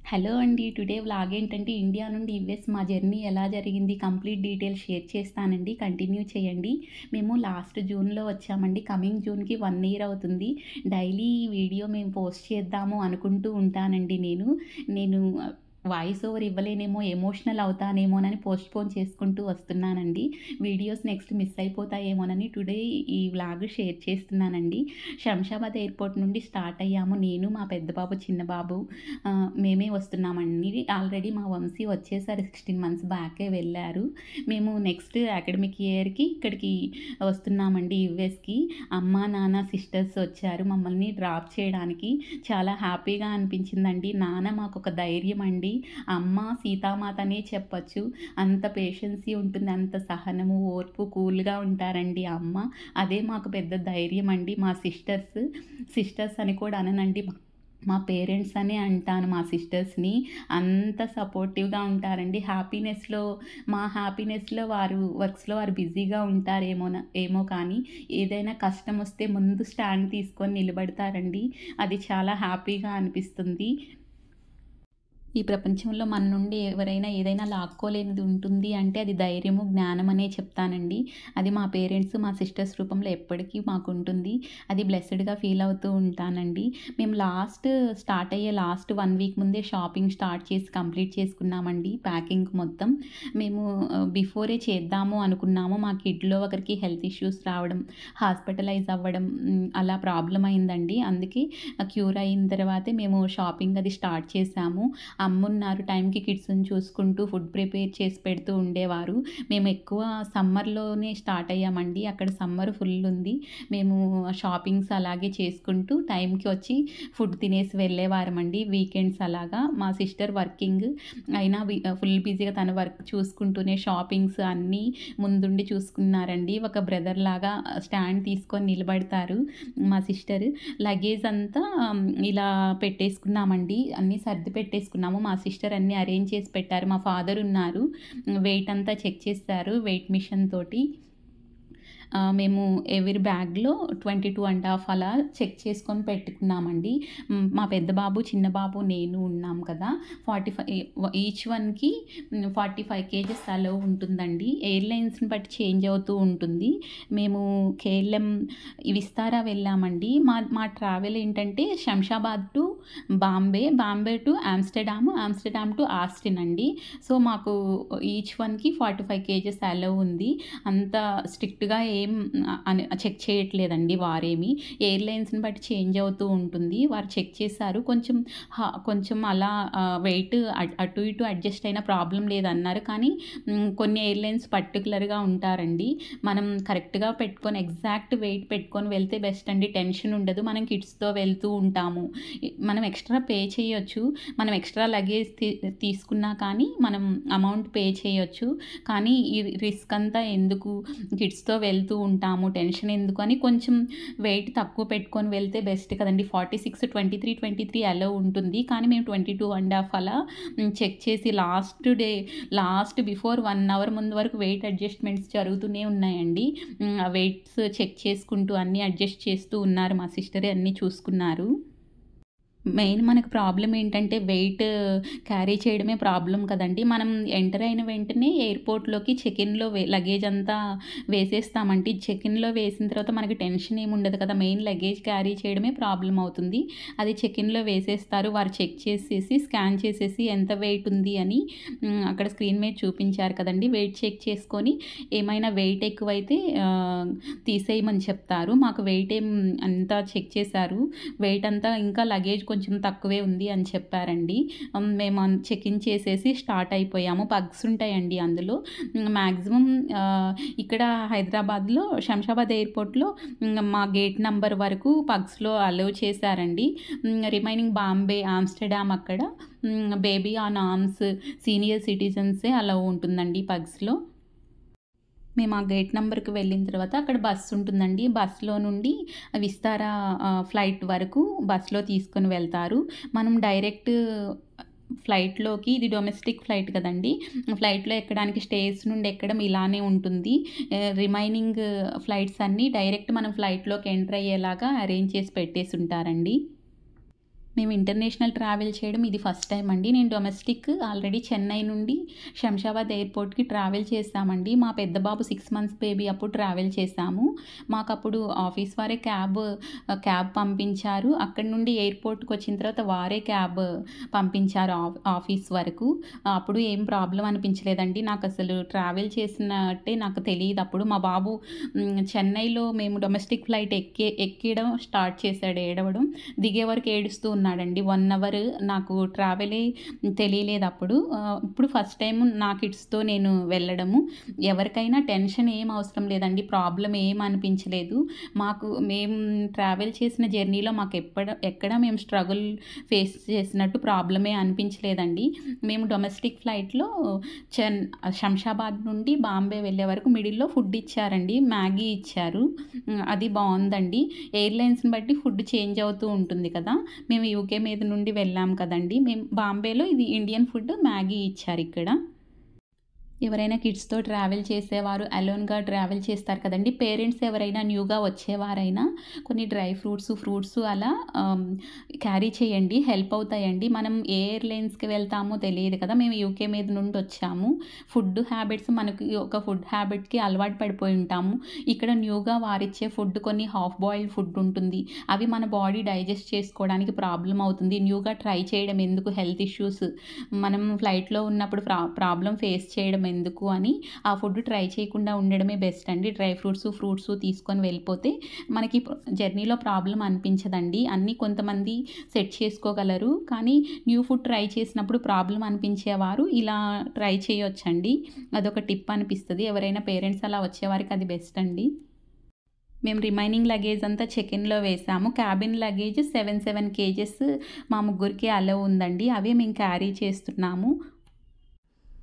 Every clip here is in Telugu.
హలో అండి. టుడే వ్లాగ్ ఏంటంటే ఇండియా నుండి యూఎస్ మా జర్నీ ఎలా జరిగింది కంప్లీట్ డీటెయిల్స్ షేర్ చేస్తానండి. కంటిన్యూ చేయండి. మేము లాస్ట్ జూన్‌లో వచ్చామండి. కమింగ్ జూన్‌కి 1 ఇయర్ అవుతుంది. డైలీ వీడియో మేము పోస్ట్ చేద్దాము అనుకుంటూ ఉంటానండి నేను. నేను వాయిస్ ఓవర్ ఇవ్వలేనేమో, ఎమోషనల్ అవుతానేమోనని పోస్ట్‌పోన్ చేసుకుంటూ వస్తున్నానండి. వీడియోస్ నెక్స్ట్ మిస్ అయిపోతాయేమోనని టుడే ఈ వ్లాగ్ షేర్ చేస్తున్నానండి. శంషాబాద్ ఎయిర్‌పోర్ట్ నుండి స్టార్ట్ అయ్యాము. నేను, మా పెద్ద బాబు, చిన్న బాబు మేమే వస్తున్నామండి. ఆల్రెడీ మా వంశీ వచ్చేసారు. 16 మంత్స్ బ్యాకే వెళ్ళారు. మేము నెక్స్ట్ అకాడమిక్ ఇయర్‌కి ఇక్కడికి వస్తున్నామండి యూఎస్‌కి. అమ్మ, నాన్న, సిస్టర్స్ వచ్చారు మమ్మల్ని డ్రాప్ చేయడానికి. చాలా హ్యాపీగా అనిపించిందండి. నాన్న మాకొక ధైర్యం అండి. అమ్మ సీతామాతనే చెప్పొచ్చు. అంత పేషెన్సీ ఉంటుంది. అంత సహనము, ఓర్పు, కూల్‌గా ఉంటారండి అమ్మ. అదే మాకు పెద్ద ధైర్యం అండి. మా సిస్టర్స్ అని కూడా అననండి. మా పేరెంట్స్ అనే అంటాను మా సిస్టర్స్‌ని. అంత సపోర్టివ్‌గా ఉంటారండి. మా హ్యాపీనెస్‌లో వారు వర్క్స్‌లో వారు బిజీగా ఏమో కానీ ఏదైనా కష్టమొస్తే ముందు స్టాండ్ తీసుకొని నిలబడతారండి. అది చాలా హ్యాపీగా అనిపిస్తుంది. ఈ ప్రపంచంలో మన నుండి ఎవరైనా ఏదైనా లాక్కోలేనిది ఉంటుంది అంటే అది ధైర్యము, జ్ఞానం అనే చెప్తానండి. అది మా పేరెంట్స్, మా సిస్టర్స్ రూపంలో ఎప్పటికీ మాకుంటుంది. అది బ్లెస్సెడ్‌గా ఫీల్ అవుతూ ఉంటానండి. మేము స్టార్ట్ అయ్యే లాస్ట్ 1 వీక్ ముందే షాపింగ్ స్టార్ట్ చేసి కంప్లీట్ చేసుకున్నామండి ప్యాకింగ్ మొత్తం. మేము బిఫోరే చేద్దాము అనుకున్నాము. మా కిడ్‌లో ఒకరికి హెల్త్ ఇష్యూస్ రావడం, హాస్పిటలైజ్ అవ్వడం అలా ప్రాబ్లమ్ అయిందండి. అందుకే క్యూర్ అయిన తర్వాతే మేము షాపింగ్ అది స్టార్ట్ చేశాము. అమ్మున్నారు టైంకి కిడ్స్‌ని చూసుకుంటూ ఫుడ్ ప్రిపేర్ చేసి పెడుతూ ఉండేవారు. మేము ఎక్కువ సమ్మర్‌లోనే స్టార్ట్ అయ్యామండి. అక్కడ సమ్మర్ ఫుల్ ఉంది. మేము షాపింగ్స్ అలాగే చేసుకుంటూ టైంకి వచ్చి ఫుడ్ తినేసి వెళ్ళేవారమండి. వీకెండ్స్ అలాగా. మా సిస్టర్ వర్కింగ్ అయినా ఫుల్ బిజీగా తన వర్క్ చూసుకుంటూనే షాపింగ్స్ అన్నీ ముందుండి చూసుకున్నారండి. ఒక బ్రదర్ లాగా స్టాండ్ తీసుకొని నిలబడతారు మా సిస్టర్. లగేజ్ అంతా ఇలా పెట్టేసుకున్నామండి. అన్నీ సర్ది పెట్టేసుకున్నాము. మా సిస్టర్ అన్నీ అరేంజ్ చేసి పెట్టారు. మా ఫాదర్ ఉన్నారు. వెయిట్ అంతా చెక్ చేస్తారు వెయిట్ మిషన్ తోటి. మేము ఎవ్రీ బ్యాగ్‌లో 22½ అలా చెక్ చేసుకొని పెట్టుకున్నామండి. మా పెద్ద బాబు, చిన్న బాబు, నేను ఉన్నాం కదా! 45 ఈచ్ వన్‌కి 45 కేజెస్ అలో ఉంటుందండి. ఎయిర్‌లైన్స్‌ని బట్టి చేంజ్ అవుతూ ఉంటుంది. మేము కేఎల్ఎం విస్తారా వెళ్ళామండి. మా ట్రావెల్ ఏంటంటే Shamshabad to Bombay, Bombay to Amsterdam, Amsterdam to Austin అండి. సో, మాకు ఈచ్ వన్‌కి 45 కేజెస్ అలో ఉంది. అంత స్ట్రిక్ట్‌గా చెక్ చేయట్లేదండి వారేమి. ఎయిర్‌లైన్స్‌ని బట్టి చేంజ్ అవుతూ ఉంటుంది. వారు చెక్ చేశారు. కొంచెం అలా వెయిట్ అటు ఇటు అడ్జస్ట్ అయినా ప్రాబ్లమ్ లేదన్నారు. కానీ కొన్ని ఎయిర్‌లైన్స్ పర్టిక్యులర్‌గా ఉంటారండి. మనం కరెక్ట్‌గా పెట్టుకొని ఎగ్జాక్ట్ వెయిట్ పెట్టుకొని వెళ్తే బెస్ట్ అండి. టెన్షన్ ఉండదు. మనం కిడ్స్‌తో వెళ్తూ ఉంటాము. మనం ఎక్స్‌ట్రా పే చేయొచ్చు. మనం ఎక్స్‌ట్రా లగేజ్ తీసుకున్నా కానీ మనం అమౌంట్ పే చేయొచ్చు. కానీ ఈ రిస్క్ అంతా ఎందుకు, కిడ్స్‌తో వెళ్తూ ఉంటాము, టెన్షన్ ఎందుకు అని కొంచెం వెయిట్ తక్కువ పెట్టుకొని వెళ్తే బెస్ట్ కదండీ. 46, 23 అలో ఉంటుంది. కానీ మేము 22½ అలా చెక్ చేసి లాస్ట్ బిఫోర్ 1 అవర్ ముందు వరకు వెయిట్ అడ్జస్ట్‌మెంట్స్ జరుగుతూనే ఉన్నాయండి. ఆ వెయిట్స్ చెక్ చేసుకుంటూ అన్నీ అడ్జస్ట్ చేస్తూ ఉన్నారు. మా సిస్టరే అన్నీ చూసుకున్నారు. మెయిన్ మనకు ప్రాబ్లమ్ ఏంటంటే వెయిట్ క్యారీ చేయడమే ప్రాబ్లమ్ కదండీ. మనం ఎంటర్ అయిన వెంటనే ఎయిర్‌పోర్ట్‌లోకి చెకిన్‌లో లగేజ్ అంతా వేసేస్తామండి. చెకిన్‌లో వేసిన తర్వాత మనకి టెన్షన్ ఏమి ఉండదు కదా! మెయిన్ లగేజ్ క్యారీ చేయడమే ప్రాబ్లమ్ అవుతుంది. అది చెకిన్‌లో వేసేస్తారు. వారు చెక్ చేసేసి, స్కాన్ చేసేసి ఎంత వెయిట్ ఉంది అని అక్కడ స్క్రీన్ మీద చూపించారు కదండీ. వెయిట్ చెక్ చేసుకొని ఏమైనా వెయిట్ ఎక్కువైతే తీసేయమని చెప్తారు. మాకు వెయిట్ అంతా చెక్ చేశారు. వెయిట్ అంతా ఇంకా లగేజ్ కొంచెం తక్కువే ఉంది అని చెప్పారండి. మేము చెక్ ఇన్ చేసేసి స్టార్ట్ అయిపోయాము. పగ్స్ ఉంటాయండి అందులో. మాక్సిమం ఇక్కడ హైదరాబాద్‌లో శంషాబాద్ ఎయిర్‌పోర్ట్‌లో మా గేట్ నంబర్ వరకు పగ్స్‌లో అలౌ చేశారండి. రిమైనింగ్ బాంబే, ఆమ్‌స్టర్డామ్ అక్కడ బేబీ ఆన్ ఆర్మ్స్, సీనియర్ సిటిజన్సే అలౌ ఉంటుందండి పగ్స్‌లో. మేము ఆ గేట్ నంబర్‌కి వెళ్ళిన తర్వాత అక్కడ బస్సు ఉంటుందండి. బస్సులో నుండి విస్తారా ఫ్లైట్ వరకు బస్సులో తీసుకొని వెళ్తారు. మనం డైరెక్ట్ ఫ్లైట్‌లోకి ఇది డొమెస్టిక్ ఫ్లైట్ కదండీ. ఫ్లైట్‌లో ఎక్కడానికి స్టేజ్ నుండి ఎక్కడం ఇలానే ఉంటుంది. రిమైనింగ్ ఫ్లైట్స్ అన్నీ డైరెక్ట్ మనం ఫ్లైట్‌లోకి ఎంటర్ అయ్యేలాగా అరేంజ్ చేసి పెట్టేసుంటారండి. మేము ఇంటర్నేషనల్ ట్రావెల్ చేయడం ఇది ఫస్ట్ టైం అండి. నేను డొమెస్టిక్ ఆల్రెడీ చెన్నై నుండి శంషాబాద్ ఎయిర్‌పోర్ట్‌కి ట్రావెల్ చేశామండి. మా పెద్ద బాబు 6 మంత్స్ బేబీ అప్పుడు ట్రావెల్ చేశాము. మాకప్పుడు ఆఫీస్ వారే క్యాబ్ పంపించారు. అక్కడి నుండి ఎయిర్‌పోర్ట్‌కి వచ్చిన తర్వాత వారే క్యాబ్ పంపించారు ఆఫీస్ వరకు. అప్పుడు ఏం ప్రాబ్లమ్ అనిపించలేదండి. నాకసలు ట్రావెల్ చేసినట్టే నాకు తెలీదప్పుడు. మా బాబు చెన్నైలో మేము డొమెస్టిక్ ఫ్లైట్ ఎక్కడం స్టార్ట్ చేశాడు ఏడవడం. దిగే వరకు ఏడుస్తూ ఉన్నాడండి. 1 అవర్ నాకు ట్రావెలే తెలియలేదప్పుడు. ఇప్పుడు ఫస్ట్ టైం నా కిడ్స్‌తో నేను వెళ్ళడము. ఎవరికైనా టెన్షన్ ఏం అవసరం లేదండి. ప్రాబ్లమ్ ఏం అనిపించలేదు. మేము ట్రావెల్ చేసిన జర్నీలో మాకు ఎక్కడ మేము స్ట్రగుల్ ఫేస్ చేసినట్టు ప్రాబ్లమే అనిపించలేదండి. మేము డొమెస్టిక్ ఫ్లైట్‌లో శంషాబాద్ నుండి బాంబే వెళ్ళే వరకు మిడిల్‌లో ఫుడ్ ఇచ్చారండి. మ్యాగీ ఇచ్చారు. అది బావుందండి. ఎయిర్‌లైన్స్‌ని బట్టి ఫుడ్ చేంజ్ అవుతూ ఉంటుంది కదా! మేము యూకే మీద నుండి వెళ్ళాం కదండీ! మేము బాంబేలో ఇది ఇండియన్ ఫుడ్ మ్యాగీ ఇచ్చారిక్కడ. ఎవరైనా కిడ్స్‌తో ట్రావెల్ చేసేవారు అలోన్‌గా ట్రావెల్ చేస్తారు కదండీ! పేరెంట్స్ ఎవరైనా న్యూగా వచ్చేవారైనా కొన్ని డ్రై ఫ్రూట్స్ అలా క్యారీ చేయండి. హెల్ప్ అవుతాయండి. మనం ఏ ఎయిర్‌లైన్స్‌కి వెళ్తామో తెలియదు కదా! మేము యూకే మీద నుండి వచ్చాము. ఫుడ్ హ్యాబిట్స్ మనకి ఒక ఫుడ్ హ్యాబిట్‌కి అలవాటు పడిపోయి ఉంటాము. ఇక్కడ న్యూగా వారిచ్చే ఫుడ్ కొన్ని హాఫ్ బాయిల్డ్ ఫుడ్ ఉంటుంది. అవి మన బాడీ డైజెస్ట్ చేసుకోవడానికి ప్రాబ్లమ్ అవుతుంది. న్యూగా ట్రై చేయడం ఎందుకు హెల్త్ ఇష్యూస్ మనం ఫ్లైట్‌లో ఉన్నప్పుడు ప్రాబ్లమ్ ఫేస్ చేయడం ఎందుకు అని ఆ ఫుడ్ ట్రై చేయకుండా ఉండడమే బెస్ట్ అండి. డ్రై ఫ్రూట్స్ తీసుకొని వెళ్ళిపోతే మనకి జర్నీలో ప్రాబ్లమ్ అనిపించదండి. అన్నీ కొంతమంది సెట్ చేసుకోగలరు. కానీ న్యూ ఫుడ్ ట్రై చేసినప్పుడు ప్రాబ్లమ్ అనిపించేవారు ఇలా ట్రై చేయొచ్చండి. అదొక టిప్ అనిపిస్తది. ఎవరైనా పేరెంట్స్ అలా వచ్చేవారికి అది బెస్ట్ అండి. మేము రిమైనింగ్ లగేజ్ అంతా చెక్-ఇన్‌లో వేసాము. క్యాబిన్ లగేజ్ 7 కేజెస్ మా ముగ్గురికి అలౌ ఉందండి. అవే మేము క్యారీ చేస్తున్నాము.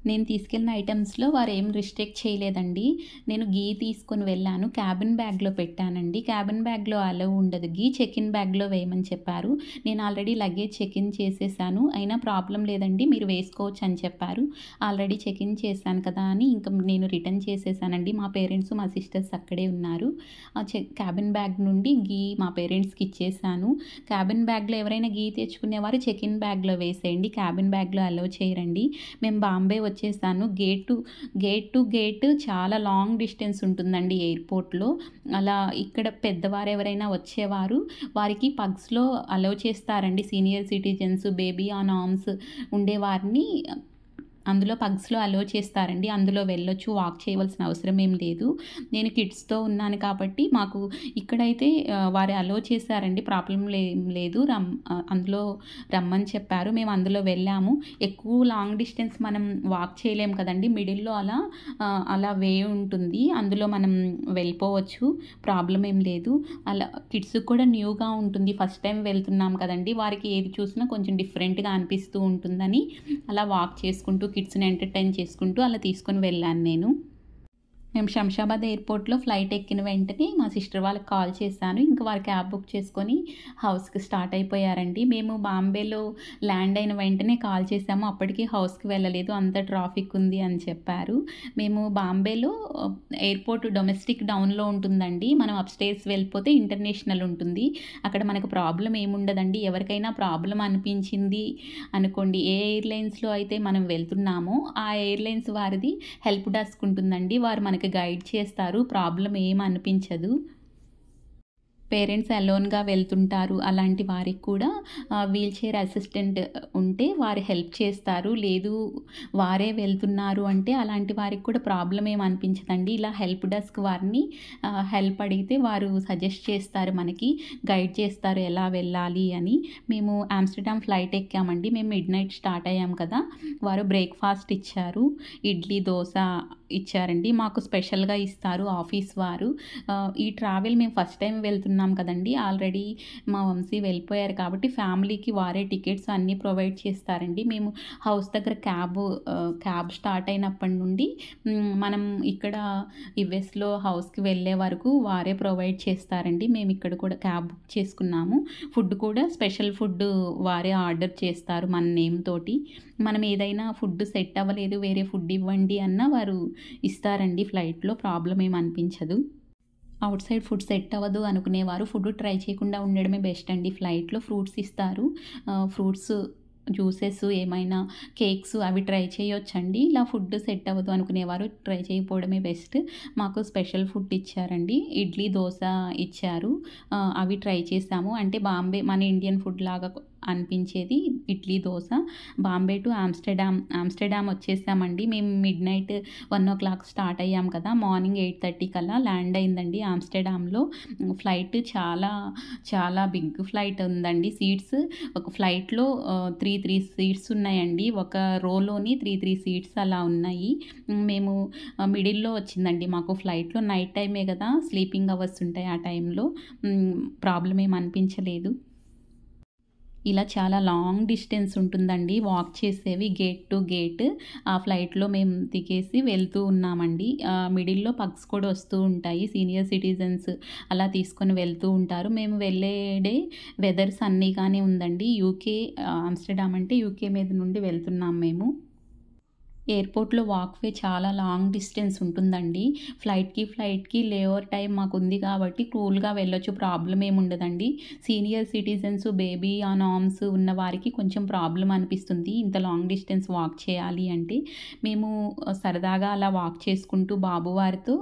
నేను తీసుకెళ్ళిన ఐటెమ్స్‌లో వారేం రిస్ట్రిక్ట్ చేయలేదండి. నేను ఘీ తీసుకొని వెళ్ళాను. క్యాబిన్ బ్యాగ్‌లో పెట్టానండి. క్యాబిన్ బ్యాగ్‌లో అలౌ ఉండదు. ఘీ చెక్-ఇన్ బ్యాగ్‌లో వేయమని చెప్పారు. నేను ఆల్రెడీ లగేజ్ చెక్-ఇన్ చేసేసాను. అయినా ప్రాబ్లమ్ లేదండి. మీరు వేసుకోవచ్చు అని చెప్పారు. ఆల్రెడీ చెక్-ఇన్ చేశాను కదా అని ఇంక నేను రిటర్న్ చేసేసానండి. మా పేరెంట్స్, మా సిస్టర్స్ అక్కడే ఉన్నారు. క్యాబిన్ బ్యాగ్ నుండి ఘీ మా పేరెంట్స్‌కి ఇచ్చేసాను. క్యాబిన్ బ్యాగ్‌లో ఎవరైనా ఘీ తెచ్చుకునేవారు చెక్-ఇన్ బ్యాగ్‌లో వేసేయండి. క్యాబిన్ బ్యాగ్‌లో అలౌ చేయరండి. మేము బాంబే వచ్చేసాను. గేట్ టు గేట్ చాలా లాంగ్ డిస్టెన్స్ ఉంటుందండి ఎయిర్‌పోర్ట్‌లో. అలా ఇక్కడ పెద్దవారు ఎవరైనా వచ్చేవారు వారికి పగ్స్‌లో అలౌ చేస్తారండి. Senior citizens, baby on arms ఉండేవారిని అందులో పగ్స్‌లో అలౌ చేస్తారండి. అందులో వెళ్ళొచ్చు. వాక్ చేయవలసిన అవసరం ఏం లేదు. నేను కిడ్స్‌తో ఉన్నాను కాబట్టి మాకు ఇక్కడైతే వారు అలౌ చేశారండి. ప్రాబ్లమ్ లేదు. అందులో రమ్మని చెప్పారు. మేము అందులో వెళ్ళాము. ఎక్కువ లాంగ్ డిస్టెన్స్ మనం వాక్ చేయలేం కదండీ! మిడిల్‌లో అలా వే ఉంటుంది. అందులో మనం వెళ్ళిపోవచ్చు. ప్రాబ్లమ్ ఏం లేదు. అలా కిడ్స్‌కి కూడా న్యూగా ఉంటుంది. ఫస్ట్ టైం వెళ్తున్నాం కదండీ! వారికి ఏది చూసినా కొంచెం డిఫరెంట్‌గా అనిపిస్తూ ఉంటుందని అలా వాక్ చేసుకుంటూ కిడ్స్‌ని ఎంటర్‌టైన్ చేసుకుంటూ అలా తీసుకొని వెళ్ళాను నేను. మేము శంషాబాద్ ఎయిర్‌పోర్ట్‌లో ఫ్లైట్ ఎక్కిన వెంటనే మా సిస్టర్ వాళ్ళకి కాల్ చేశాను. ఇంక వారు క్యాబ్ బుక్ చేసుకొని హౌస్‌కి స్టార్ట్ అయిపోయారండి. మేము బాంబేలో ల్యాండ్ అయిన వెంటనే కాల్ చేశాము. అప్పటికి హౌస్‌కి వెళ్ళలేదు. అంత ట్రాఫిక్ ఉంది అని చెప్పారు. మేము బాంబేలో ఎయిర్‌పోర్ట్ డొమెస్టిక్ డౌన్‌లో ఉంటుందండి. మనం అప్‌స్టేర్స్ వెళ్ళిపోతే ఇంటర్నేషనల్ ఉంటుంది. అక్కడ మనకు ప్రాబ్లమ్ ఏముండదండి. ఎవరికైనా ప్రాబ్లమ్ అనిపించింది అనుకోండి, ఏ ఎయిర్‌లైన్స్‌లో అయితే మనం వెళ్తున్నామో ఆ ఎయిర్‌లైన్స్ వారిది హెల్ప్ డెస్క్ ఉంటుందండి. వారు మనకి గైడ్ చేస్తారు. ప్రాబ్లమ్ ఏం అనిపించదు. పేరెంట్స్ అలోన్‌గా వెళ్తుంటారు. అలాంటి వారికి కూడా వీల్‌చైర్ అసిస్టెంట్ ఉంటే వారు హెల్ప్ చేస్తారు. లేదు వారే వెళ్తున్నారు అంటే అలాంటి వారికి కూడా ప్రాబ్లమ్ ఏమి అనిపించదండి. ఇలా హెల్ప్ డెస్క్ వారిని హెల్ప్ అడిగితే వారు సజెస్ట్ చేస్తారు మనకి. గైడ్ చేస్తారు ఎలా వెళ్ళాలి అని. మేము ఆమ్‌స్టర్‌డామ్ ఫ్లైట్ ఎక్కామండి. మేము మిడ్‌నైట్ స్టార్ట్ అయ్యాం కదా! వారు బ్రేక్‌ఫాస్ట్ ఇచ్చారు. ఇడ్లీ, దోస ఇచ్చారండి. మాకు స్పెషల్‌గా ఇస్తారు ఆఫీస్ వారు. ఈ ట్రావెల్ మేము ఫస్ట్ టైం వెళ్తున్నాం కదండీ! ఆల్రెడీ మా వంశీ వెళ్ళిపోయారు కాబట్టి ఫ్యామిలీకి వారే టికెట్స్ అన్నీ ప్రొవైడ్ చేస్తారండి. మేము హౌస్ దగ్గర క్యాబ్ స్టార్ట్ అయినప్పటి నుండి మనం ఇక్కడ యూఎస్‌లో హౌస్‌కి వెళ్ళే వరకు వారే ప్రొవైడ్ చేస్తారండి. మేము ఇక్కడ కూడా క్యాబ్ బుక్ చేసుకున్నాము. ఫుడ్ కూడా స్పెషల్ ఫుడ్ వారే ఆర్డర్ చేస్తారు మన నేమ్ తోటి. మనం ఏదైనా ఫుడ్ సెట్ అవ్వలేదు వేరే ఫుడ్ ఇవ్వండి అన్నా వారు ఇస్తారండి ఫ్లైట్‌లో. ప్రాబ్లమ్ ఏమి అనిపించదు. అవుట్ సైడ్ ఫుడ్ సెట్ అవ్వదు అనుకునేవారు ఫుడ్ ట్రై చేయకుండా ఉండడమే బెస్ట్ అండి. ఫ్లైట్‌లో ఫ్రూట్స్ ఇస్తారు. ఫ్రూట్స్ జ్యూసెస్ ఏమైనా కేక్స్ అవి ట్రై చేయొచ్చండి. ఇలా ఫుడ్ సెట్ అవ్వదు అనుకునేవారు ట్రై చేయకపోవడమే బెస్ట్. మాకు స్పెషల్ ఫుడ్ ఇచ్చారండి. ఇడ్లీ, దోస ఇచ్చారు. అవి ట్రై చేసాము. అంటే బాంబే మన ఇండియన్ ఫుడ్ లాగా అనిపించేది ఇడ్లీ, దోస. బాంబే టు ఆమ్స్టర్డామ్ వచ్చేసామండి. మేము మిడ్‌నైట్ 1:00 స్టార్ట్ అయ్యాం కదా! మార్నింగ్ 8:30 కల్లా ల్యాండ్ అయిందండి ఆమ్స్టర్డామ్‌లో. ఫ్లైట్ చాలా చాలా బిగ్ ఫ్లైట్ ఉందండి. సీట్స్ ఒక ఫ్లైట్‌లో 3 సీట్స్ ఉన్నాయండి. ఒక రోలోని 3 సీట్స్ అలా ఉన్నాయి. మేము మిడిల్‌లో వచ్చిందండి మాకు ఫ్లైట్‌లో. నైట్ టైమే కదా! స్లీపింగ్ అవర్స్ ఉంటాయి ఆ టైంలో. ప్రాబ్లమ్ ఏమి అనిపించలేదు. ఇలా చాలా లాంగ్ డిస్టెన్స్ ఉంటుందండి వాక్ చేసేవి గేట్ టు గేట్. ఆ ఫ్లైట్‌లో మేము దిగేసి వెళ్తూ ఉన్నామండి. మిడిల్‌లో పగ్స్ కూడా వస్తూ ఉంటాయి. సీనియర్ సిటిజన్స్ అలా తీసుకొని వెళ్తూ ఉంటారు. మేము వెళ్ళే డే వెదర్ సన్నీగానే ఉందండి. ఆమ్స్టర్డామ్ అంటే యూకే మీద నుండి వెళ్తున్నాం మేము. ఎయిర్‌పోర్ట్‌లో వాక్‌వే చాలా లాంగ్ డిస్టెన్స్ ఉంటుందండి. ఫ్లైట్‌కి లేఓవర్ టైం మాకుంది కాబట్టి కూల్‌గా వెళ్ళొచ్చు. ప్రాబ్లమ్ ఏముండదండి. Senior citizens, baby on arms ఉన్న వారికి కొంచెం ప్రాబ్లమ్ అనిపిస్తుంది. ఇంత లాంగ్ డిస్టెన్స్ వాక్ చేయాలి అంటే. మేము సరదాగా అలా వాక్ చేసుకుంటూ బాబు వారితో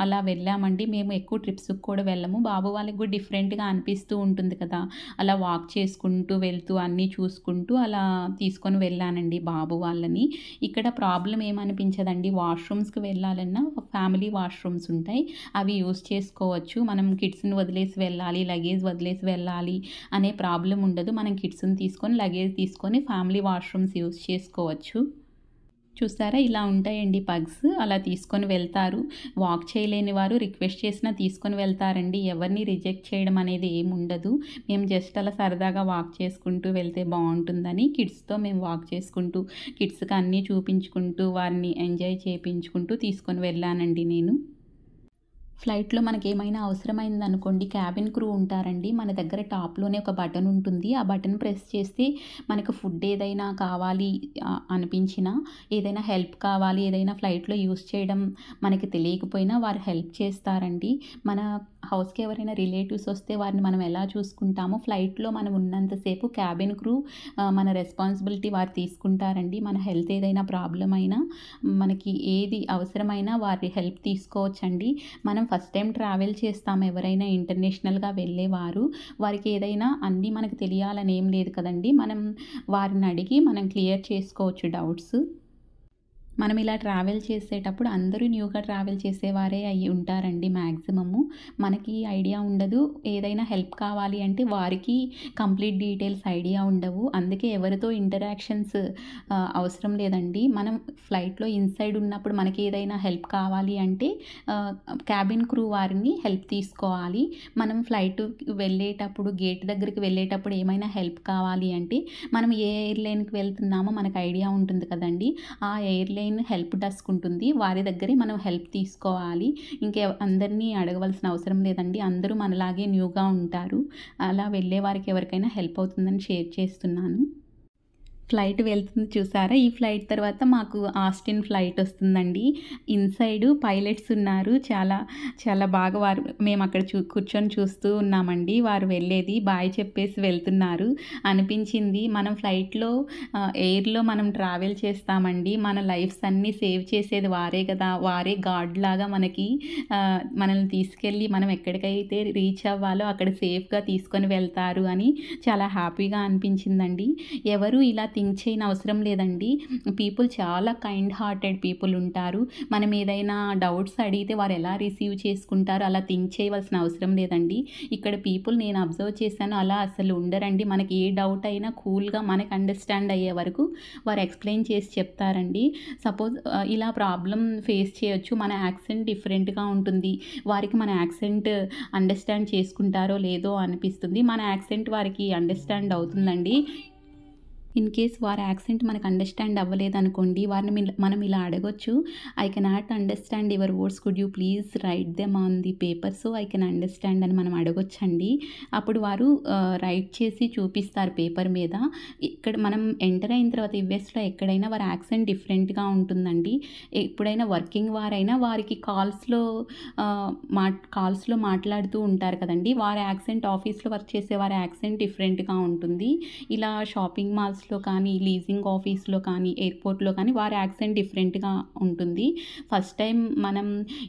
అలా వెళ్ళామండి. మేము ఎక్కువ ట్రిప్స్‌కి కూడా వెళ్ళము. బాబు వాళ్ళకి కూడా డిఫరెంట్‌గా అనిపిస్తూ ఉంటుంది కదా! అలా వాక్ చేసుకుంటూ వెళ్తూ అన్నీ చూసుకుంటూ అలా తీసుకొని వెళ్ళానండి బాబు వాళ్ళని. ఇక్కడ ప్రాబ్లమ్ ఏమనిపించదండి. వాష్‌రూమ్స్‌కి వెళ్ళాలన్నా ఫ్యామిలీ వాష్‌రూమ్స్ ఉంటాయి. అవి యూజ్ చేసుకోవచ్చు. మనం కిడ్స్‌ని వదిలేసి వెళ్ళాలి, లగేజ్ వదిలేసి వెళ్ళాలి అనే ప్రాబ్లమ్ ఉండదు. మనం కిడ్స్‌ని తీసుకొని, లగేజ్ తీసుకొని ఫ్యామిలీ వాష్‌రూమ్స్ యూజ్ చేసుకోవచ్చు. చూసారా ఇలా ఉంటాయండి పగ్స్. అలా తీసుకొని వెళ్తారు. వాక్ చేయలేని వారు రిక్వెస్ట్ చేసినా తీసుకొని వెళ్తారండి. ఎవరిని రిజెక్ట్ చేయడం అనేది ఏముండదు. మేము జస్ట్ అలా సరదాగా వాక్ చేసుకుంటూ వెళ్తే బావుంటుందని కిడ్స్‌తో మేము వాక్ చేసుకుంటూ, కిడ్స్‌కి అన్నీ చూపించుకుంటూ, వారిని ఎంజాయ్ చేపించుకుంటూ తీసుకొని వెళ్ళానండి నేను. ఫ్లైట్‌లో మనకేమైనా అవసరమైందనుకోండి క్యాబిన్ క్రూ ఉంటారండి. మన దగ్గర టాప్‌లోనే ఒక బటన్ ఉంటుంది. ఆ బటన్ ప్రెస్ చేస్తే మనకు ఫుడ్ ఏదైనా కావాలి అనిపించినా, ఏదైనా హెల్ప్ కావాలి, ఏదైనా ఫ్లైట్‌లో యూజ్ చేయడం మనకి తెలియకపోయినా వారు హెల్ప్ చేస్తారండి. మన హౌస్‌కి ఎవరైనా రిలేటివ్స్ వస్తే వారిని మనం ఎలా చూసుకుంటామో ఫ్లైట్‌లో మనం ఉన్నంత సేపు క్యాబిన్ క్రూ మన రెస్పాన్సిబిలిటీ వారు తీసుకుంటారండి. మన హెల్త్ ఏదైనా ప్రాబ్లమ్ అయినా, మనకి ఏది అవసరమైనా వారి హెల్ప్ తీసుకోవచ్చండి. మనం ఫస్ట్ టైం ట్రావెల్ చేస్తాం ఎవరైనా ఇంటర్నేషనల్‌గా వెళ్ళేవారు. వారికి ఏదైనా అన్నీ మనకు తెలియాలని ఏం లేదు కదండీ. మనం వారిని అడిగి మనం క్లియర్ చేసుకోవచ్చు డౌట్స్. మనం ఇలా ట్రావెల్ చేసేటప్పుడు అందరూ న్యూగా ట్రావెల్ చేసేవారే అయ్యి ఉంటారండి మ్యాక్సిమము. మనకి ఐడియా ఉండదు. ఏదైనా హెల్ప్ కావాలి అంటే వారికి కంప్లీట్ డీటెయిల్స్ ఐడియా ఉండవు. అందుకే ఎవరితో ఇంటరాక్షన్స్ అవసరం లేదండి. మనం ఫ్లైట్‌లో ఇన్‌సైడ్ ఉన్నప్పుడు మనకి ఏదైనా హెల్ప్ కావాలి అంటే క్యాబిన్ క్రూ వారిని హెల్ప్ తీసుకోవాలి. మనం ఫ్లైట్‌కి వెళ్ళేటప్పుడు గేట్ దగ్గరికి వెళ్ళేటప్పుడు ఏమైనా హెల్ప్ కావాలి అంటే మనం ఏ ఎయిర్‌లైన్‌కి వెళ్తున్నామో మనకు ఐడియా ఉంటుంది కదండీ. ఆ ఎయిర్‌లైన్ హెల్ప్ డెస్క్ ఉంటుంది. వారి దగ్గరే మనం హెల్ప్ తీసుకోవాలి. అందరిని అడగవలసిన అవసరం లేదండి. అందరూ మనలాగే న్యూగా ఉంటారు. అలా వెళ్ళే వారికి ఎవరికైనా హెల్ప్ అవుతుందని షేర్ చేస్తున్నాను. ఫ్లైట్ వెళ్తుంది చూసారా? ఈ ఫ్లైట్ తర్వాత మాకు ఆస్టిన్ ఫ్లైట్ వస్తుందండి. ఇన్‌సైడ్ పైలట్స్ ఉన్నారు. చాలా చాలా బాగా మేమక్కడ కూర్చొని చూస్తూ ఉన్నామండి. వారు వెళ్ళేది బాయ్ చెప్పేసి వెళ్తున్నారు. అనిపించింది మనం ఫ్లైట్‌లో ఎయిర్‌లో మనం ట్రావెల్ చేస్తామండి. మన లైఫ్స్ అన్నీ సేవ్ చేసేది వారే కదా! వారే గాడ్‌లాగా మనల్ని తీసుకెళ్ళి మనం ఎక్కడికైతే రీచ్ అవ్వాలో అక్కడ సేఫ్‌గా తీసుకొని వెళ్తారు అని చాలా హ్యాపీగా అనిపించిందండి. ఎవరు ఇలా థింక్ చేయని అవసరం లేదండి. పీపుల్ చాలా కైండ్ హార్టెడ్ పీపుల్ ఉంటారు. మనం ఏదైనా డౌట్స్ అడిగితే వారు ఎలా రిసీవ్ చేసుకుంటారో అలా థింక్ చేయవలసిన అవసరం లేదండి. ఇక్కడ పీపుల్ నేను అబ్జర్వ్ చేశాను అలా అసలు ఉండరండి. మనకి ఏ డౌట్ అయినా కూల్‌గా మనకు అండర్‌స్టాండ్ అయ్యే వరకు వారు ఎక్స్‌ప్లెయిన్ చేసి చెప్తారండి. సపోజ్ ఇలా ప్రాబ్లమ్ ఫేస్ చేయొచ్చు. మన యాక్సెంట్ డిఫరెంట్‌గా ఉంటుంది. వారికి మన యాక్సెంట్ అండర్‌స్టాండ్ చేసుకుంటారో లేదో అనిపిస్తుంది. మన యాక్సెంట్ వారికి అండర్‌స్టాండ్ అవుతుందండి. ఇన్ కేస్ వారి యాక్సెంట్ మనకు అండర్స్టాండ్ అవ్వలేదనుకోండి, వారిని మనం ఇలా అడగొచ్చు. I cannot understand your words, could you please write them on the paper so I can understand అని మనం అడగొచ్చండి. అప్పుడు వారు రైట్ చేసి చూపిస్తారు పేపర్ మీద. ఇక్కడ మనం ఎంటర్ అయిన తర్వాత యూఎస్లో ఎక్కడైనా వారి యాక్సెంట్ డిఫరెంట్గా ఉంటుందండి. ఎప్పుడైనా వర్కింగ్ వారైనా వారికి కాల్స్లో మాట్లాడుతూ ఉంటారు కదండి, వారి యాక్సెంట్ ఆఫీస్లో వర్క్ చేసే వారి యాక్సెంట్ డిఫరెంట్గా ఉంటుంది. ఇలా షాపింగ్ మాల్స్లో కానీ, లీజింగ్ ఆఫీస్లో కానీ, ఎయిర్పోర్ట్లో కానీ వారి యాక్సెంట్ డిఫరెంట్గా ఉంటుంది. ఫస్ట్ టైం మనం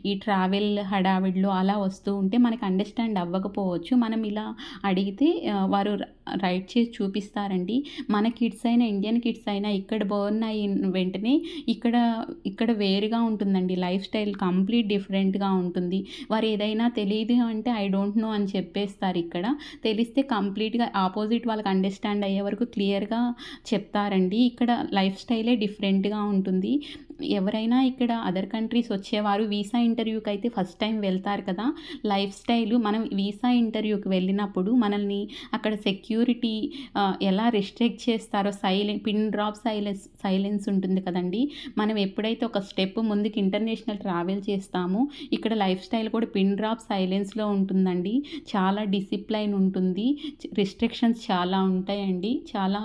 ఈ ట్రావెల్ హడావిడిలో అలా వస్తూ ఉంటే మనకు అండర్స్టాండ్ అవ్వకపోవచ్చు. మనం ఇలా అడిగితే వారు రైట్ చేసి చూపిస్తారండి. మన కిడ్స్ అయినా, ఇండియన్ కిడ్స్ అయినా ఇక్కడ బర్న్ అయిన వెంటనే ఇక్కడ వేరుగా ఉంటుందండి. లైఫ్ స్టైల్ కంప్లీట్ డిఫరెంట్గా ఉంటుంది. వారు ఏదైనా తెలియదు అంటే ఐ డోంట్ నో అని చెప్పేస్తారు. ఇక్కడ తెలిస్తే కంప్లీట్గా ఆపోజిట్ వాళ్ళకి అండర్స్టాండ్ అయ్యే వరకు క్లియర్గా చెప్తారండి. ఇక్కడ లైఫ్ స్టైలే డిఫరెంట్గా ఉంటుంది. ఎవరైనా ఇక్కడ అదర్ కంట్రీస్ వచ్చేవారు వీసా ఇంటర్వ్యూకి అయితే ఫస్ట్ టైం వెళ్తారు కదా, లైఫ్ స్టైల్ మనం వీసా ఇంటర్వ్యూకి వెళ్ళినప్పుడు మనల్ని అక్కడ సెక్యూరిటీ ఎలా రిస్ట్రిక్ట్ చేస్తారో, పిన్ డ్రాప్ సైలెన్స్ ఉంటుంది కదండి. మనం ఎప్పుడైతే ఒక స్టెప్ ముందుకు ఇంటర్నేషనల్ ట్రావెల్ చేస్తామో ఇక్కడ లైఫ్ స్టైల్ కూడా పిన్ డ్రాప్ సైలెన్స్లో ఉంటుందండి. చాలా డిసిప్లైన్ ఉంటుంది, రిస్ట్రిక్షన్స్ చాలా ఉంటాయండి, చాలా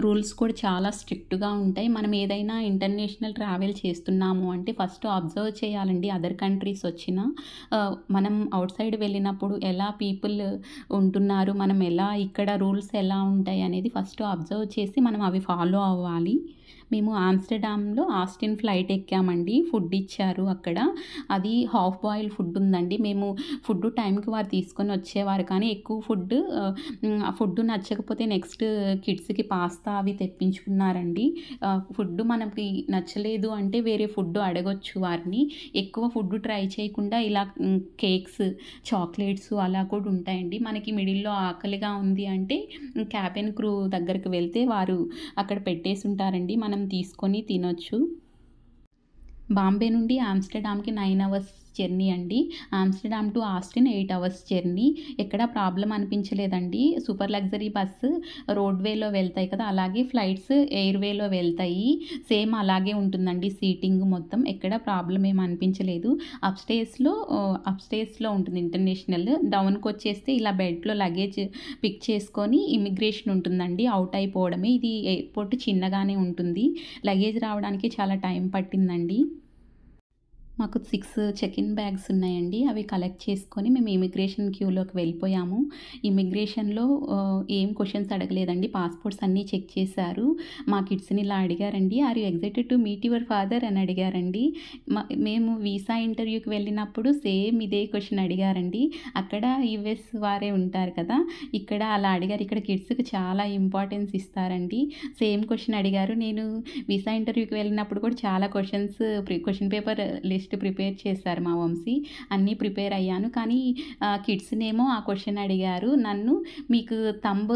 రూల్స్ కూడా చాలా స్ట్రిక్ట్గా ఉంటాయి. మనం ఏదైనా ఇంటర్నేషనల్ ట్రావెల్ చేస్తున్నాము అంటే ఫస్ట్ అబ్జర్వ్ చేయాలండి. అదర్ కంట్రీస్ మనం అవుట్ సైడ్ వెళ్ళినప్పుడు ఎలా పీపుల్ ఉంటున్నారు, మనం ఇక్కడ రూల్స్ ఎలా ఉంటాయి అనేది ఫస్ట్ అబ్జర్వ్ చేసి మనం అవి ఫాలో అవ్వాలి. మేము ఆమ్స్టర్డామ్లో ఆస్టిన్ ఫ్లైట్ ఎక్కామండి. ఫుడ్ ఇచ్చారు అక్కడ. అది హాఫ్ బాయిల్ ఫుడ్ ఉందండి. మేము ఫుడ్ టైంకి వారు తీసుకొని వచ్చేవారు కానీ ఎక్కువ ఫుడ్ నచ్చకపోతే నెక్స్ట్ కిడ్స్కి పాస్తా అవి తెప్పించుకున్నారండి. ఫుడ్ మనకి నచ్చలేదు అంటే వేరే ఫుడ్ అడగొచ్చు వారిని. ఎక్కువ ఫుడ్ ట్రై చేయకుండా ఇలా కేక్స్, చాక్లెట్స్ అలా కూడా ఉంటాయండి. మనకి మిడిల్లో ఆకలిగా ఉంది అంటే క్యాబిన్ క్రూ దగ్గరికి వెళ్తే వారు అక్కడ పెట్టేసి ఉంటారండి, మనం తీసుకొని తినొచ్చు. బాంబే నుండి ఆమ్స్టర్డామ్కి 9 hours జర్నీ అండి. Amsterdam to Austin 8 hours journey. ఎక్కడ ప్రాబ్లం అనిపించలేదండి. సూపర్ లగ్జరీ బస్సు రోడ్వేలో వెళ్తాయి కదా, అలాగే ఫ్లైట్స్ ఎయిర్వేలో వెళ్తాయి. సేమ్ అలాగే ఉంటుందండి సీటింగ్ మొత్తం. ఎక్కడ ప్రాబ్లం ఏమి అనిపించలేదు. అప్స్టేర్స్లో ఉంటుంది ఇంటర్నేషనల్. డౌన్కి వచ్చేస్తే ఇలా బెడ్లో లగేజ్ పిక్ చేసుకొని ఇమిగ్రేషన్ ఉంటుందండి. అవుట్ అయిపోవడమే. ఇది ఎయిర్పోర్ట్ చిన్నగానే ఉంటుంది. లగేజ్ రావడానికి చాలా టైం పట్టిందండి. మాకు 6 చెక్-ఇన్ బ్యాగ్స్ ఉన్నాయండి. అవి కలెక్ట్ చేసుకొని మేము ఇమిగ్రేషన్ క్యూలోకి వెళ్ళిపోయాము. ఇమిగ్రేషన్లో ఏం క్వశ్చన్స్ అడగలేదండి. పాస్పోర్ట్స్ అన్నీ చెక్ చేశారు. మా కిడ్స్ని ఇలా అడిగారండి, are you excited to meet your father అని అడిగారండి. మేము వీసా ఇంటర్వ్యూకి వెళ్ళినప్పుడు సేమ్ ఇదే క్వశ్చన్ అడిగారండి. అక్కడ యుఎస్ వారే ఉంటారు కదా, ఇక్కడ అలా అడిగారు. ఇక్కడ కిడ్స్కి చాలా ఇంపార్టెన్స్ ఇస్తారండి. సేమ్ క్వశ్చన్ అడిగారు. నేను వీసా ఇంటర్వ్యూకి వెళ్ళినప్పుడు కూడా చాలా క్వశ్చన్ పేపర్ లిస్ట్ ప్రిపేర్ చేశారు మా వంశీ. అన్నీ ప్రిపేర్ అయ్యాను. కానీ కిడ్స్నేమో ఆ క్వశ్చన్ అడిగారు. నన్ను మీకు తంబ్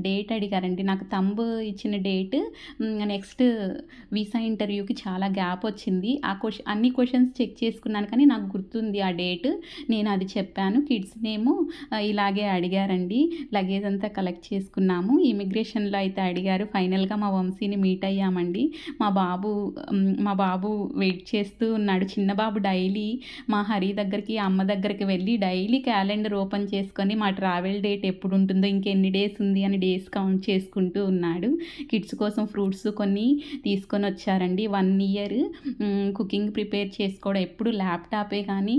డేట్ అడిగారండి. నాకు తంబ్ ఇచ్చిన డేట్ నెక్స్ట్ వీసా ఇంటర్వ్యూకి చాలా గ్యాప్ వచ్చింది. అన్ని క్వశ్చన్స్ చెక్ చేసుకున్నాను కానీ నాకు గుర్తుంది ఆ డేట్. నేను అది చెప్పాను. కిడ్స్నేమో ఇలాగే అడిగారండి. లగేజ్ అంతా కలెక్ట్ చేసుకున్నాము. ఇమిగ్రేషన్లో అయితే అడిగారు. ఫైనల్గా మా వంశీని మీట్ అయ్యామండి. మా బాబు వెయిట్ చేస్తూ ఉన్నాడు. చిన్న బాబు డైలీ మా హరి దగ్గరికి, అమ్మ దగ్గరికి వెళ్ళి డైలీ క్యాలెండర్ ఓపెన్ చేసుకొని మా ట్రావెల్ డేట్ ఎప్పుడు ఉంటుందో, ఇంకెన్ని డేస్ ఉంది అని డేస్ కౌంట్ చేసుకుంటూ ఉన్నాడు. కిడ్స్ కోసం ఫ్రూట్స్ కొన్ని తీసుకొని వచ్చారండి. 1 year కుకింగ్ ప్రిపేర్ చేసుకోవడం, ఎప్పుడు ల్యాప్టాపే కానీ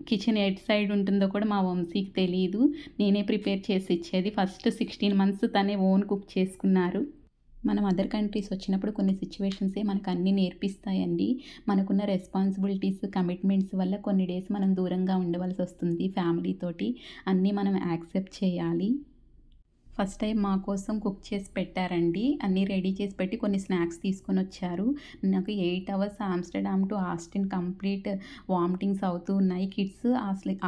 కిచెన్ ఎట్ సైడ్ ఉంటుందో కూడా మా వంశీకి తెలియదు. నేనే ప్రిపేర్ చేసి ఇచ్చేది. ఫస్ట్ 16 months తనే ఓన్ కుక్ చేసుకున్నారు. మనం అదర్ కంట్రీస్ వచ్చినప్పుడు కొన్ని సిచ్యువేషన్సే మనకు అన్నీ నేర్పిస్తాయండి. మనకున్న రెస్పాన్సిబిలిటీస్, కమిట్మెంట్స్ వల్ల కొన్ని డేస్ మనం దూరంగా ఉండవలసి వస్తుంది ఫ్యామిలీతోటి. అన్నీ మనం యాక్సెప్ట్ చేయాలి. ఫస్ట్ టైం మా కోసం కుక్ చేసి పెట్టారండి. అన్నీ రెడీ చేసి పెట్టి కొన్ని స్నాక్స్ తీసుకొని వచ్చారు. నాకు 8 hours Amsterdam to Austin complete vomitings అవుతూ ఉన్నాయి. కిడ్స్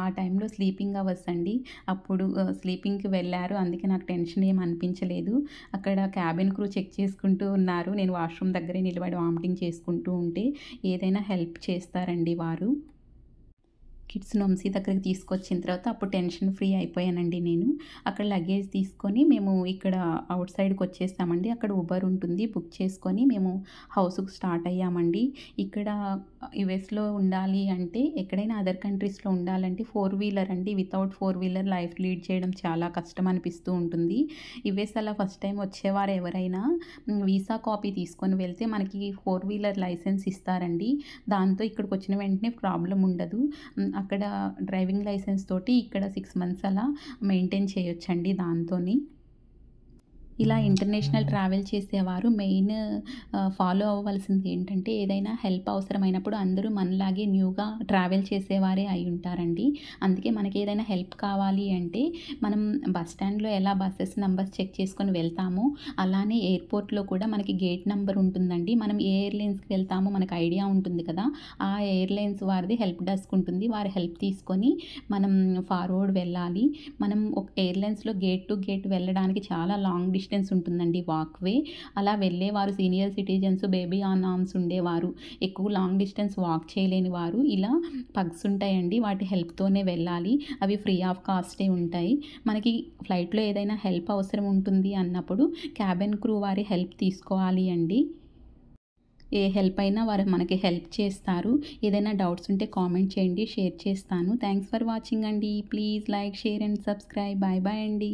ఆ టైంలో స్లీపింగ్ అవర్స్ అండి. అప్పుడు స్లీపింగ్కి వెళ్ళారు. అందుకే నాకు టెన్షన్ ఏం అనిపించలేదు. అక్కడ క్యాబిన్ క్రూ చెక్ చేసుకుంటూ ఉన్నారు. నేను వాష్రూమ్ దగ్గరే నిలబడి వామిటింగ్ చేసుకుంటూ ఉంటే ఏదైనా హెల్ప్ చేస్తారండి వారు. కిడ్స్‌ని వంశీ దగ్గరికి తీసుకొచ్చిన తర్వాత అప్పుడు టెన్షన్ ఫ్రీ అయిపోయానండి నేను. అక్కడ లగేజ్ తీసుకొని మేము ఇక్కడ ఔట్ సైడ్‌కొచ్చేసామండి. అక్కడ ఉబర్ ఉంటుంది. బుక్ చేసుకొని మేము హౌస్‌కి స్టార్ట్ అయ్యామండి. ఇక్కడ యూఎస్‌లో ఉండాలి అంటే ఎక్కడైనా అదర్ కంట్రీస్‌లో ఉండాలంటే ఫోర్ వీలర్ అండి. Without four wheeler life lead చేయడం చాలా కష్టం అనిపిస్తూ ఉంటుంది. యూఎస్ అలా ఫస్ట్ టైమ్ వచ్చేవారు ఎవరైనా వీసా కాపీ తీసుకొని వెళ్తే మనకి ఫోర్ వీలర్ లైసెన్స్ ఇస్తారండి. దాంతో ఇక్కడికొచ్చిన వెంటనే ప్రాబ్లమ్ ఉండదు. అక్కడ డ్రైవింగ్ లైసెన్స్ తోటి ఇక్కడ 6 మంత్స్ అలా మెయింటైన్ చేయొచ్చండి దాంతోని. ఇలా ఇంటర్నేషనల్ ట్రావెల్ చేసేవారు మెయిన్ ఫాలో అవ్వవలసింది ఏంటంటే ఏదైనా హెల్ప్ అవసరమైనప్పుడు అందరూ మనలాగే న్యూగా ట్రావెల్ చేసేవారే అయి ఉంటారండి. అందుకే మనకి ఏదైనా హెల్ప్ కావాలి అంటే మనం బస్ స్టాండ్‌లో ఎలా బసెస్ నంబర్స్ చెక్ చేసుకొని వెళ్తామో అలానే ఎయిర్‌పోర్ట్‌లో కూడా మనకి గేట్ నంబర్ ఉంటుందండి. మనం ఏ ఎయిర్‌లైన్స్‌కి వెళ్తామో మనకు ఐడియా ఉంటుంది కదా! ఆ ఎయిర్‌లైన్స్ వారిది హెల్ప్ డెస్క్ ఉంటుంది. వారి హెల్ప్ తీసుకొని మనం ఫార్వర్డ్ వెళ్ళాలి. మనం ఒక ఎయిర్‌లైన్స్‌లో గేట్ టు గేట్ వెళ్ళడానికి చాలా లాంగ్ డిస్టెన్స్ ఉంటుందండి వాక్‌వే. అలా వెళ్ళేవారు senior citizens, baby on arms ఉండేవారు. ఎక్కువ లాంగ్ డిస్టెన్స్ వాక్ చేయలేని వారు ఇలా పగ్స్ ఉంటాయండి. వాటి హెల్ప్‌తోనే వెళ్ళాలి. అవి ఫ్రీ ఆఫ్ కాస్టే ఉంటాయి. మనకి ఫ్లైట్‌లో ఏదైనా హెల్ప్ అవసరం ఉంటుంది అన్నప్పుడు క్యాబిన్ క్రూ వారి హెల్ప్ తీసుకోవాలి అండి. ఏ హెల్ప్ అయినా వారు మనకి హెల్ప్ చేస్తారు. ఏదైనా డౌట్స్ ఉంటే కామెంట్ చేయండి. షేర్ చేస్తాను. థాంక్స్ ఫర్ వాచింగ్ అండి. Please like, share and subscribe. Bye bye అండి.